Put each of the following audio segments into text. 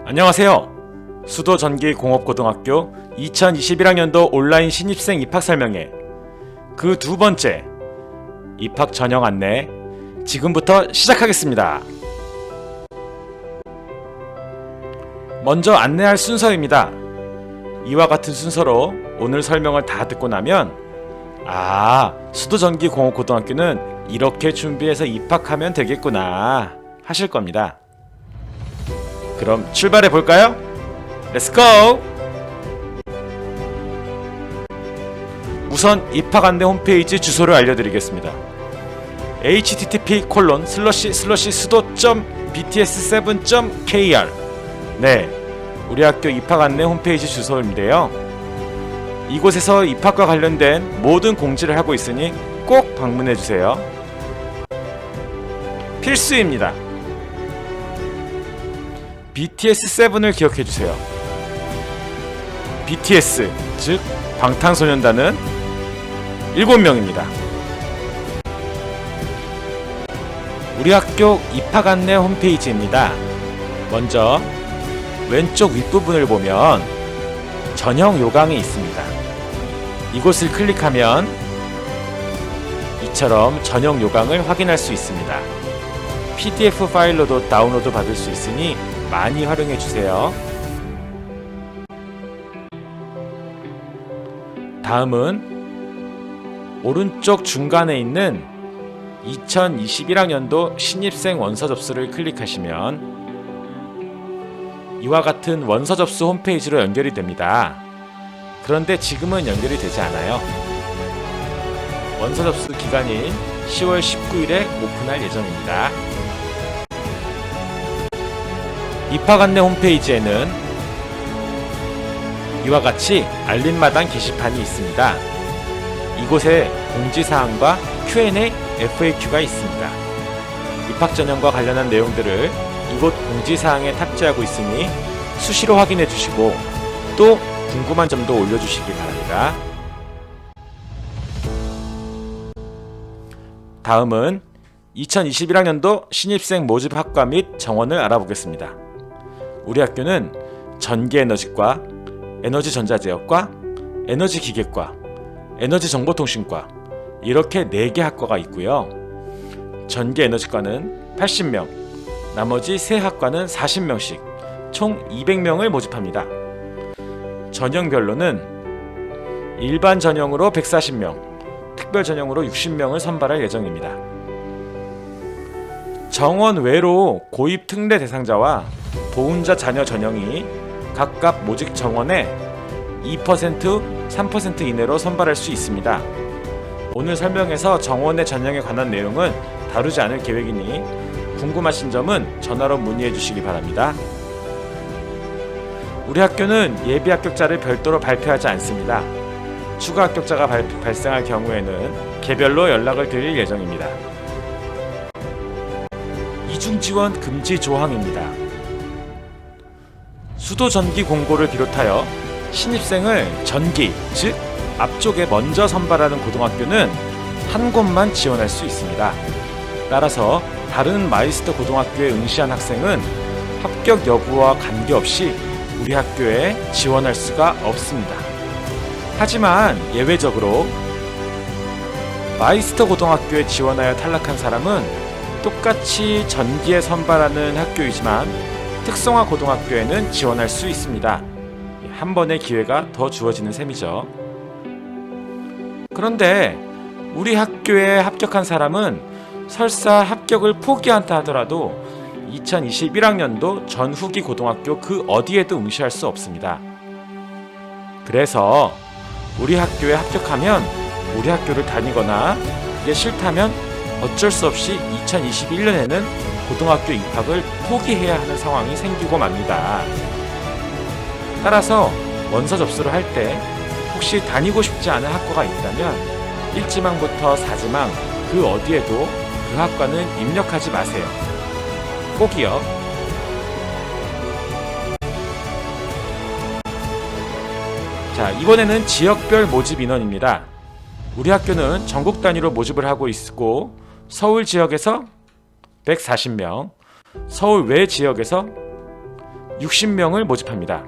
안녕하세요. 수도전기공업고등학교 2021학년도 온라인 신입생 입학 설명회 그 두 번째 입학 전형 안내 지금부터 시작하겠습니다. 먼저 안내할 순서입니다. 이와 같은 순서로 오늘 설명을 다 듣고 나면 수도전기공업고등학교는 이렇게 준비해서 입학하면 되겠구나 하실 겁니다. 그럼 출발해 볼까요? 렛츠고! 우선 입학 안내 홈페이지 주소를 알려드리겠습니다. http://sudo.bts7.kr 네, 우리 학교 입학 안내 홈페이지 주소인데요. 이곳에서 입학과 관련된 모든 공지를 하고 있으니 꼭 방문해주세요. 필수입니다. BTS7을 기억해주세요. BTS, 즉 방탄소년단은 7명입니다. 우리 학교 입학 안내 홈페이지입니다. 먼저 왼쪽 윗부분을 보면 전형 요강이 있습니다. 이곳을 클릭하면 이처럼 전형 요강을 확인할 수 있습니다. PDF 파일로도 다운로드 받을 수 있으니 많이 활용해 주세요. 다음은 오른쪽 중간에 있는 2021학년도 신입생 원서 접수를 클릭하시면 이와 같은 원서 접수 홈페이지로 연결이 됩니다. 그런데 지금은 연결이 되지 않아요. 원서 접수 기간인 10월 19일에 오픈할 예정입니다. 입학 안내 홈페이지에는 이와 같이 알림마당 게시판이 있습니다. 이곳에 공지사항과 Q&A, FAQ가 있습니다. 입학 전형과 관련한 내용들을 이곳 공지사항에 탑재하고 있으니 수시로 확인해 주시고 또 궁금한 점도 올려주시기 바랍니다. 다음은 2021학년도 신입생 모집 학과 및 정원을 알아보겠습니다. 우리 학교는 전기에너지과, 에너지전자제어과, 에너지기계과, 에너지정보통신과 이렇게 4개 학과가 있고요. 전기에너지과는 80명, 나머지 3학과는 40명씩 총 200명을 모집합니다. 전형별로는 일반 전형으로 140명, 특별 전형으로 60명을 선발할 예정입니다. 정원 외로 고입 특례 대상자와 보훈자 자녀 전형이 각각 모집 정원의 2%, 3% 이내로 선발할 수 있습니다. 오늘 설명에서 정원의 전형에 관한 내용은 다루지 않을 계획이니 궁금하신 점은 전화로 문의해 주시기 바랍니다. 우리 학교는 예비 합격자를 별도로 발표하지 않습니다. 추가 합격자가 발생할 경우에는 개별로 연락을 드릴 예정입니다. 이중 지원 금지 조항입니다. 수도 전기 공고를 비롯하여 신입생을 전기, 즉 앞쪽에 먼저 선발하는 고등학교는 한 곳만 지원할 수 있습니다. 따라서 다른 마이스터 고등학교에 응시한 학생은 합격 여부와 관계없이 우리 학교에 지원할 수가 없습니다. 하지만 예외적으로 마이스터 고등학교에 지원하여 탈락한 사람은 똑같이 전기에 선발하는 학교이지만 특성화 고등학교에는 지원할 수 있습니다. 한 번의 기회가 더 주어지는 셈이죠. 그런데 우리 학교에 합격한 사람은 설사 합격을 포기한다 하더라도 2021학년도 전후기 고등학교 그 어디에도 응시할 수 없습니다. 그래서 우리 학교에 합격하면 우리 학교를 다니거나 그게 싫다면 어쩔 수 없이 2021년에는 고등학교 입학을 포기해야 하는 상황이 생기고 맙니다. 따라서 원서 접수를 할 때 혹시 다니고 싶지 않은 학과가 있다면 1지망부터 4지망 그 어디에도 그 학과는 입력하지 마세요. 꼭이요. 자, 이번에는 지역별 모집 인원입니다. 우리 학교는 전국 단위로 모집을 하고 있고 서울 지역에서 140명, 서울 외 지역에서 60명을 모집합니다.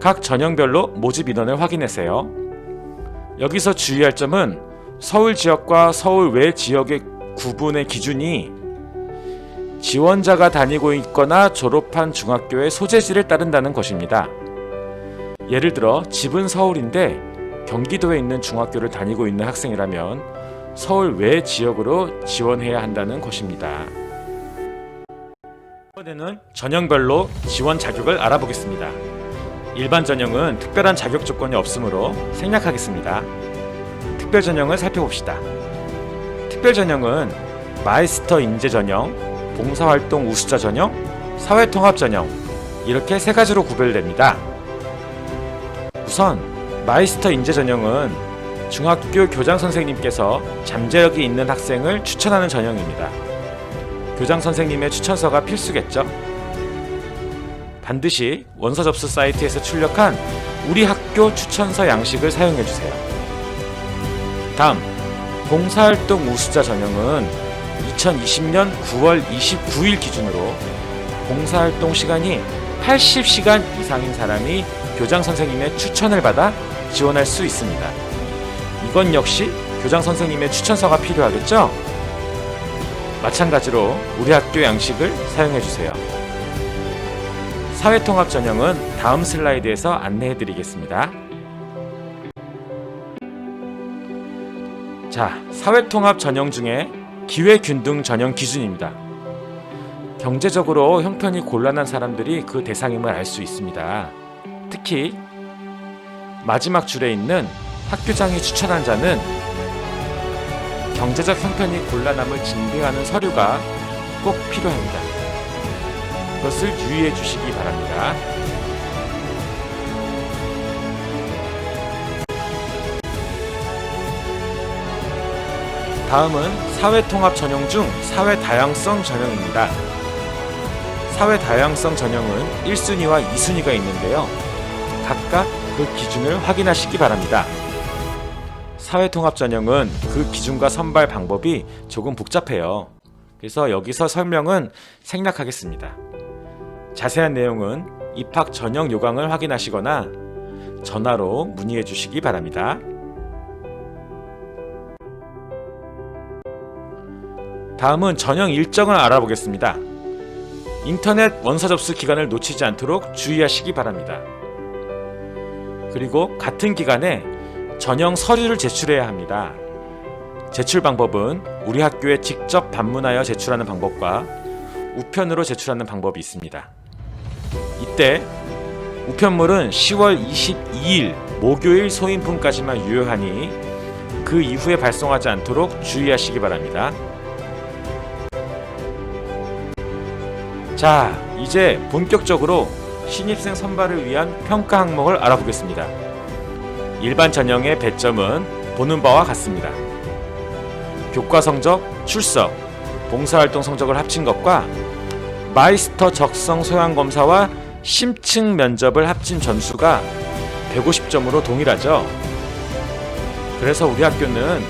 각 전형별로 모집 인원을 확인하세요. 여기서 주의할 점은 서울 지역과 서울 외 지역의 구분의 기준이 지원자가 다니고 있거나 졸업한 중학교의 소재지를 따른다는 것입니다. 예를 들어 집은 서울인데 경기도에 있는 중학교를 다니고 있는 학생이라면 서울 외 지역으로 지원해야 한다는 것입니다. 이번에는 전형별로 지원 자격을 알아보겠습니다. 일반 전형은 특별한 자격 조건이 없으므로 생략하겠습니다. 특별 전형을 살펴봅시다. 특별 전형은 마이스터 인재 전형, 봉사활동 우수자 전형, 사회통합 전형 이렇게 세 가지로 구별됩니다. 우선 마이스터 인재 전형은 중학교 교장 선생님께서 잠재력이 있는 학생을 추천하는 전형입니다. 교장 선생님의 추천서가 필수겠죠? 반드시 원서 접수 사이트에서 출력한 우리 학교 추천서 양식을 사용해주세요. 다음, 봉사활동 우수자 전형은 2020년 9월 29일 기준으로 봉사활동 시간이 80시간 이상인 사람이 교장 선생님의 추천을 받아 지원할 수 있습니다. 이건 역시 교장 선생님의 추천서가 필요하겠죠? 마찬가지로 우리 학교 양식을 사용해주세요. 사회통합 전형은 다음 슬라이드에서 안내해드리겠습니다. 자, 사회통합 전형 중에 기회균등 전형 기준입니다. 경제적으로 형편이 곤란한 사람들이 그 대상임을 알 수 있습니다. 특히 마지막 줄에 있는 학교장이 추천한 자는 경제적 형편이 곤란함을 증빙하는 서류가 꼭 필요합니다. 그것을 유의해 주시기 바랍니다. 다음은 사회통합 전형 중 사회다양성 전형입니다. 사회다양성 전형은 1순위와 2순위가 있는데요. 각각 그 기준을 확인하시기 바랍니다. 사회통합 전형은 그 기준과 선발 방법이 조금 복잡해요. 그래서 여기서 설명은 생략하겠습니다. 자세한 내용은 입학 전형 요강을 확인하시거나 전화로 문의해 주시기 바랍니다. 다음은 전형 일정을 알아보겠습니다. 인터넷 원서 접수 기간을 놓치지 않도록 주의하시기 바랍니다. 그리고 같은 기간에 전형 서류를 제출해야 합니다. 제출 방법은 우리 학교에 직접 방문하여 제출하는 방법과 우편으로 제출하는 방법이 있습니다. 이때 우편물은 10월 22일 목요일 소인품까지만 유효하니 그 이후에 발송하지 않도록 주의하시기 바랍니다. 자, 이제 본격적으로 신입생 선발을 위한 평가 항목을 알아보겠습니다. 일반 전형의 배점은 보는 바와 같습니다. 교과 성적, 출석, 봉사활동 성적을 합친 것과 마이스터 적성 소양 검사와 심층 면접을 합친 점수가 150점으로 동일하죠. 그래서 우리 학교는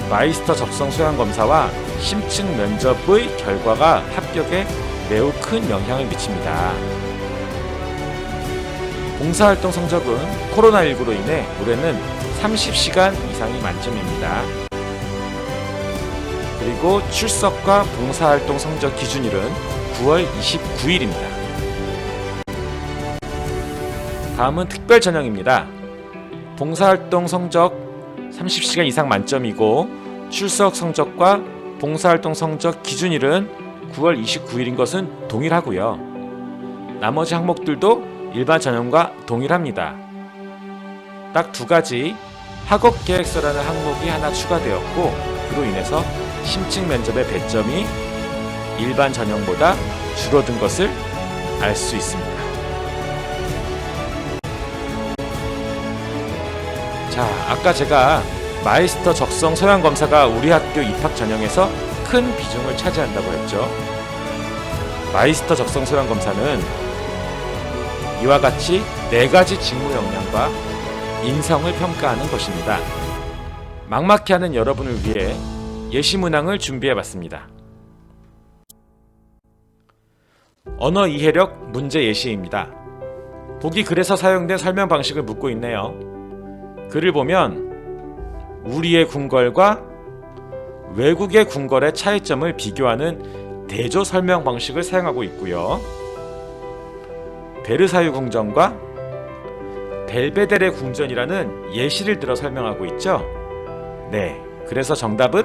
마이스터 적성 소양 검사와 심층 면접의 결과가 합격에 매우 큰 영향을 미칩니다. 봉사활동 성적은 코로나19로 인해 올해는 30시간 이상이 만점입니다. 그리고 출석과 봉사활동 성적 기준일은 9월 29일입니다. 다음은 특별 전형입니다. 봉사활동 성적 30시간 이상 만점이고 출석 성적과 봉사활동 성적 기준일은 9월 29일인 것은 동일하고요. 나머지 항목들도 일반 전형과 동일합니다. 딱 두 가지 학업 계획서라는 항목이 하나 추가되었고 그로 인해서 심층 면접의 배점이 일반 전형보다 줄어든 것을 알 수 있습니다. 자, 아까 제가 마이스터 적성 소양 검사가 우리 학교 입학 전형에서 큰 비중을 차지한다고 했죠. 마이스터 적성 소양 검사는 이와 같이 4가지 직무 역량과 인성을 평가하는 것입니다. 막막해 하는 여러분을 위해 예시 문항을 준비해 봤습니다. 언어 이해력 문제 예시입니다. 보기 글에서 사용된 설명 방식을 묻고 있네요. 글을 보면 우리의 궁궐과 외국의 궁궐의 차이점을 비교하는 대조 설명 방식을 사용하고 있고요. 베르사유 궁전과 벨베데레 궁전이라는 예시를 들어 설명하고 있죠. 네, 그래서 정답은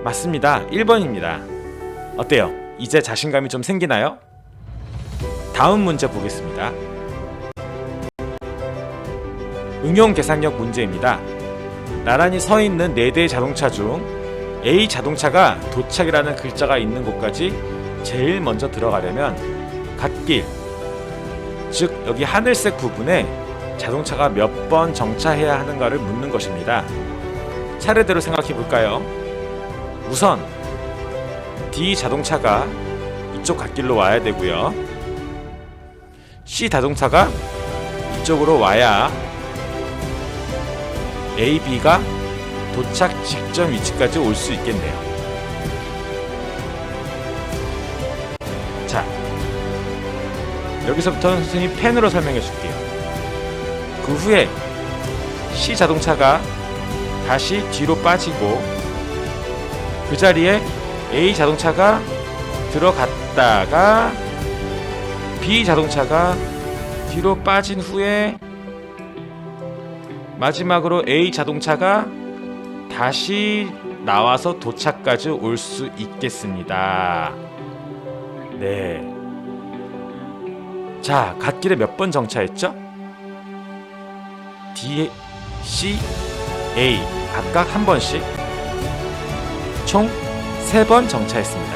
맞습니다. 1번입니다. 어때요? 이제 자신감이 좀 생기나요? 다음 문제 보겠습니다. 응용 계산력 문제입니다. 나란히 서 있는 4대의 자동차 중 A 자동차가 도착이라는 글자가 있는 곳까지 제일 먼저 들어가려면 갓길, 즉 여기 하늘색 부분에 자동차가 몇 번 정차해야 하는가를 묻는 것입니다. 차례대로 생각해 볼까요? 우선 D 자동차가 이쪽 갓길로 와야 되고요. C 자동차가 이쪽으로 와야 A, B가 도착 직전 위치까지 올 수 있겠네요. 자, 여기서부터는 선생님이 펜으로 설명해 줄게요. 그 후에 C 자동차가 다시 뒤로 빠지고 그 자리에 A 자동차가 들어갔다가 B 자동차가 뒤로 빠진 후에 마지막으로 A 자동차가 다시 나와서 도착까지 올 수 있겠습니다. 네. 자, 갓길에 몇 번 정차했죠? D, C, A 각각 한 번씩 총 3번 정차했습니다.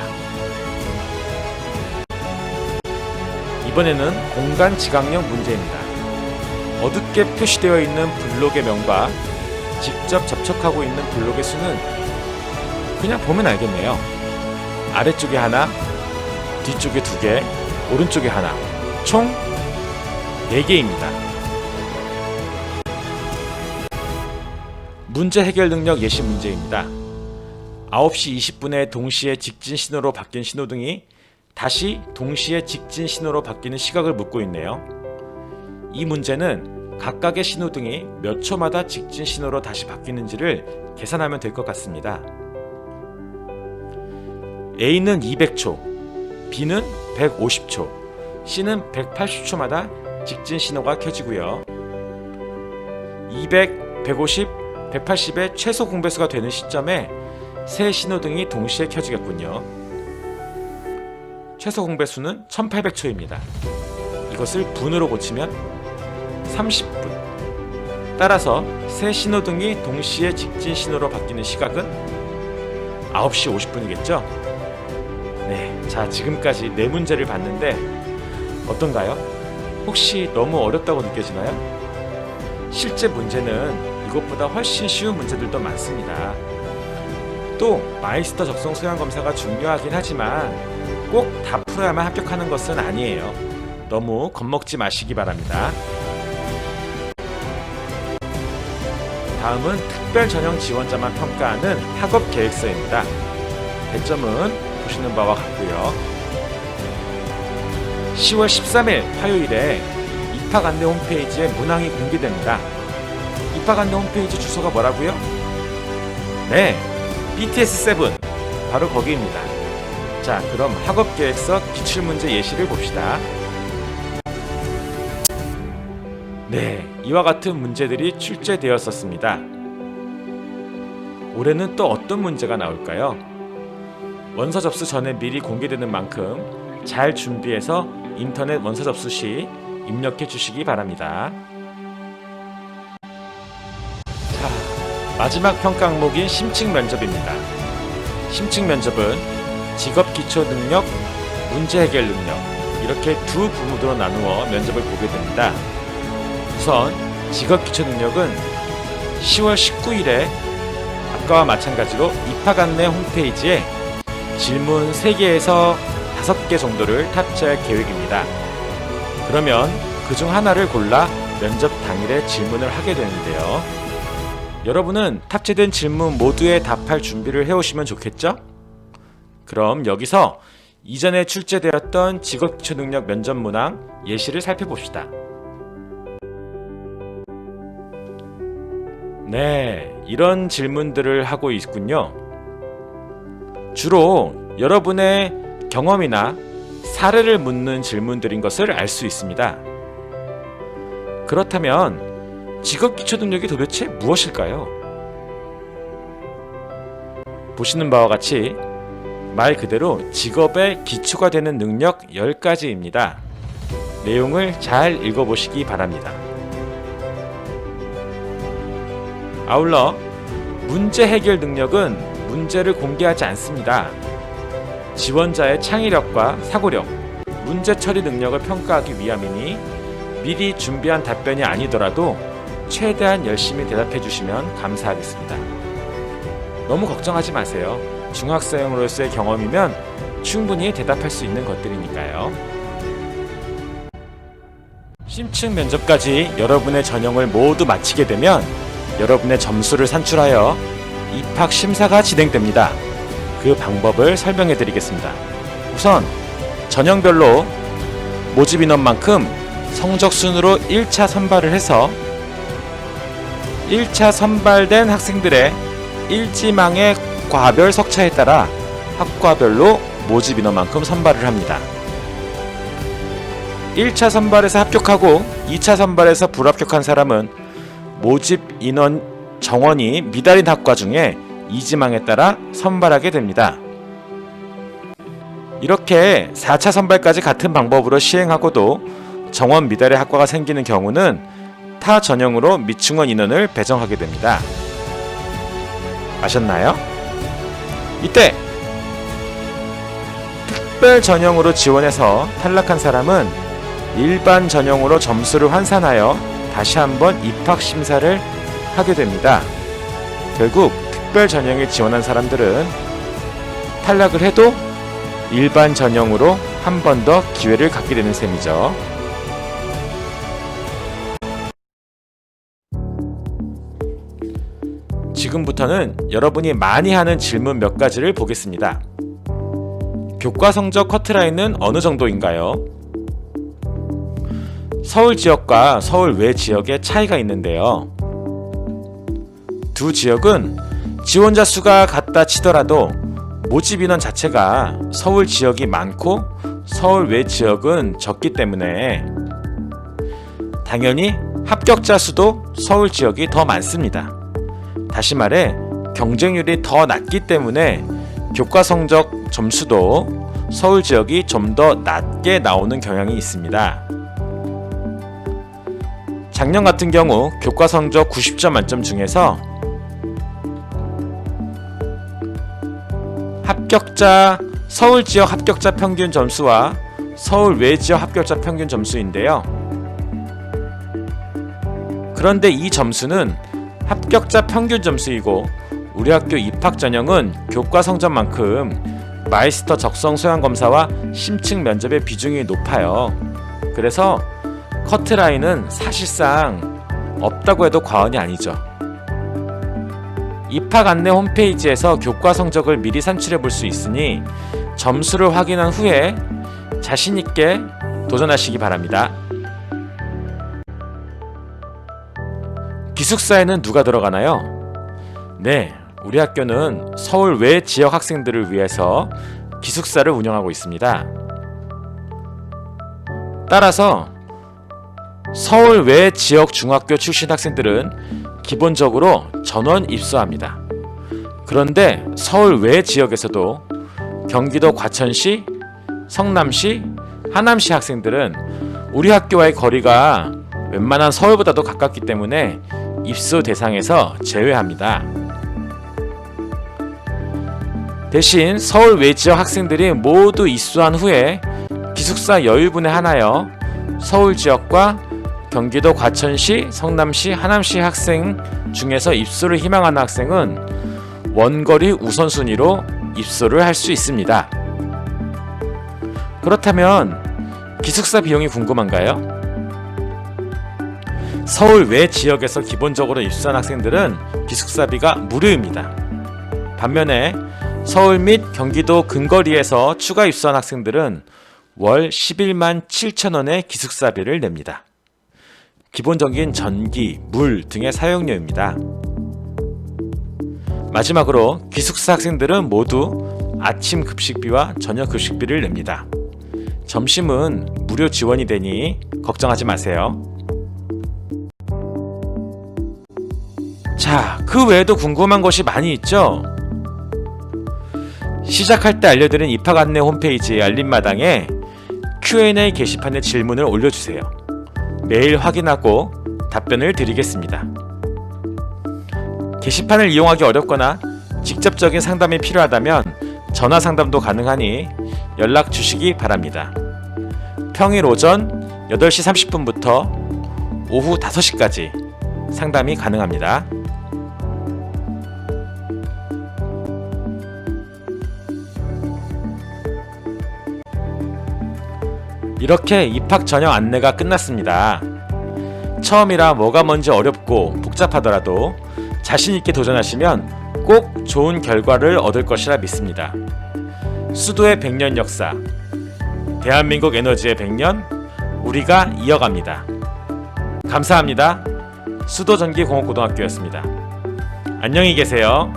이번에는 공간 지각력 문제입니다. 어둡게 표시되어 있는 블록의 명과 직접 접촉하고 있는 블록의 수는 그냥 보면 알겠네요. 아래쪽에 하나, 뒤쪽에 2개, 오른쪽에 하나, 총 4개입니다. 문제 해결 능력 예시 문제입니다. 9시 20분에 동시에 직진 신호로 바뀐 신호등이 다시 동시에 직진 신호로 바뀌는 시각을 묻고 있네요. 이 문제는 각각의 신호등이 몇 초마다 직진 신호로 다시 바뀌는지를 계산하면 될 것 같습니다. A는 200초, B는 150초, C는 180초마다 직진 신호가 켜지고요. 200, 150, 180의 최소 공배수가 되는 시점에 세 신호등이 동시에 켜지겠군요. 최소 공배수는 1800초입니다. 이것을 분으로 고치면 30분. 따라서 세 신호등이 동시에 직진 신호로 바뀌는 시각은 9시 50분이겠죠? 네, 자, 지금까지 4문제를 봤는데 어떤가요? 혹시 너무 어렵다고 느껴지나요? 실제 문제는 이것보다 훨씬 쉬운 문제들도 많습니다. 또 마이스터 적성 소양 검사가 중요하긴 하지만 꼭 다 풀어야만 합격하는 것은 아니에요. 너무 겁먹지 마시기 바랍니다. 다음은 특별 전형 지원자만 평가하는 학업 계획서입니다. 배점은 보시는 바와 같고요. 10월 13일 화요일에 입학 안내 홈페이지에 문항이 공개됩니다. 입학 안내 홈페이지 주소가 뭐라고요? 네, BTS7 바로 거기입니다. 자, 그럼 학업 계획서 기출문제 예시를 봅시다. 네, 이와 같은 문제들이 출제되었었습니다. 올해는 또 어떤 문제가 나올까요? 원서 접수 전에 미리 공개되는 만큼 잘 준비해서 인터넷 원서 접수 시 입력해 주시기 바랍니다. 자, 마지막 평가 항목인 심층 면접입니다. 심층 면접은 직업 기초 능력, 문제 해결 능력 이렇게 두 부문으로 나누어 면접을 보게 됩니다. 우선 직업 기초 능력은 10월 19일에 아까와 마찬가지로 입학 안내 홈페이지에 질문 3개에서 5개 정도를 탑재할 계획입니다. 그러면 그중 하나를 골라 면접 당일에 질문을 하게 되는데요. 여러분은 탑재된 질문 모두에 답할 준비를 해오시면 좋겠죠? 그럼 여기서 이전에 출제되었던 직업기초능력 면접 문항 예시를 살펴봅시다. 네, 이런 질문들을 하고 있군요. 주로 여러분의 경험이나 사례를 묻는 질문들인 것을 알 수 있습니다. 그렇다면 직업기초능력이 도대체 무엇일까요? 보시는 바와 같이 말 그대로 직업의 기초가 되는 능력 10가지입니다. 내용을 잘 읽어보시기 바랍니다. 아울러 문제 해결 능력은 문제를 공개하지 않습니다. 지원자의 창의력과 사고력, 문제 처리 능력을 평가하기 위함이니 미리 준비한 답변이 아니더라도 최대한 열심히 대답해 주시면 감사하겠습니다. 너무 걱정하지 마세요. 중학생으로서의 경험이면 충분히 대답할 수 있는 것들이니까요. 심층 면접까지 여러분의 전형을 모두 마치게 되면 여러분의 점수를 산출하여 입학 심사가 진행됩니다. 그 방법을 설명해 드리겠습니다. 우선 전형별로 모집 인원만큼 성적 순으로 1차 선발을 해서 1차 선발된 학생들의 일지망의 과별 석차에 따라 학과별로 모집 인원만큼 선발을 합니다. 1차 선발에서 합격하고 2차 선발에서 불합격한 사람은 모집 인원 정원이 미달인 학과 중에 이지망에 따라 선발하게 됩니다. 이렇게 4차 선발까지 같은 방법으로 시행하고도 정원 미달의 학과가 생기는 경우는 타 전형으로 미충원 인원을 배정하게 됩니다. 아셨나요? 이때 특별 전형으로 지원해서 탈락한 사람은 일반 전형으로 점수를 환산하여 다시 한번 입학 심사를 하게 됩니다. 결국 특별 전형에 지원한 사람들은 탈락을 해도 일반 전형으로 한 번 더 기회를 갖게 되는 셈이죠. 지금부터는 여러분이 많이 하는 질문 몇 가지를 보겠습니다. 교과 성적 커트라인은 어느 정도인가요? 서울 지역과 서울 외 지역의 차이가 있는데요. 두 지역은 지원자 수가 같다 치더라도 모집 인원 자체가 서울 지역이 많고 서울 외 지역은 적기 때문에 당연히 합격자 수도 서울 지역이 더 많습니다. 다시 말해 경쟁률이 더 낮기 때문에 교과 성적 점수도 서울 지역이 좀 더 낮게 나오는 경향이 있습니다. 작년 같은 경우 교과 성적 90점 만점 중에서 서울 지역 합격자 평균 점수와 서울 외 지역 합격자 평균 점수인데요. 그런데 이 점수는 합격자 평균 점수이고 우리 학교 입학 전형은 교과 성적만큼 마이스터 적성 소양 검사와 심층 면접의 비중이 높아요. 그래서 커트라인은 사실상 없다고 해도 과언이 아니죠. 입학 안내 홈페이지에서 교과 성적을 미리 산출해 볼 수 있으니 점수를 확인한 후에 자신있게 도전하시기 바랍니다. 기숙사에는 누가 들어가나요? 네, 우리 학교는 서울 외 지역 학생들을 위해서 기숙사를 운영하고 있습니다. 따라서 서울 외 지역 중학교 출신 학생들은 기본적으로 전원 입소합니다. 그런데 서울 외 지역에서도 경기도 과천시, 성남시, 하남시 학생들은 우리 학교와의 거리가 웬만한 서울보다도 가깝기 때문에 입소 대상에서 제외합니다. 대신 서울 외 지역 학생들이 모두 입소한 후에 기숙사 여유분에 한하여 서울 지역과 경기도 과천시, 성남시, 하남시 학생 중에서 입소를 희망하는 학생은 원거리 우선순위로 입소를 할 수 있습니다. 그렇다면 기숙사 비용이 궁금한가요? 서울 외 지역에서 기본적으로 입소한 학생들은 기숙사비가 무료입니다. 반면에 서울 및 경기도 근거리에서 추가 입소한 학생들은 월 11만 7천 원의 기숙사비를 냅니다. 기본적인 전기, 물 등의 사용료입니다. 마지막으로 기숙사 학생들은 모두 아침 급식비와 저녁 급식비를 냅니다. 점심은 무료 지원이 되니 걱정하지 마세요. 자, 그 외에도 궁금한 것이 많이 있죠? 시작할 때 알려드린 입학 안내 홈페이지의 알림마당에 Q&A 게시판에 질문을 올려주세요. 매일 확인하고 답변을 드리겠습니다. 게시판을 이용하기 어렵거나 직접적인 상담이 필요하다면 전화 상담도 가능하니 연락 주시기 바랍니다. 평일 오전 8시 30분부터 오후 5시까지 상담이 가능합니다. 이렇게 입학 전형 안내가 끝났습니다. 처음이라 뭐가 뭔지 어렵고 복잡하더라도 자신있게 도전하시면 꼭 좋은 결과를 얻을 것이라 믿습니다. 수도의 100년 역사, 대한민국 에너지의 100년, 우리가 이어갑니다. 감사합니다. 수도전기공업고등학교였습니다. 안녕히 계세요.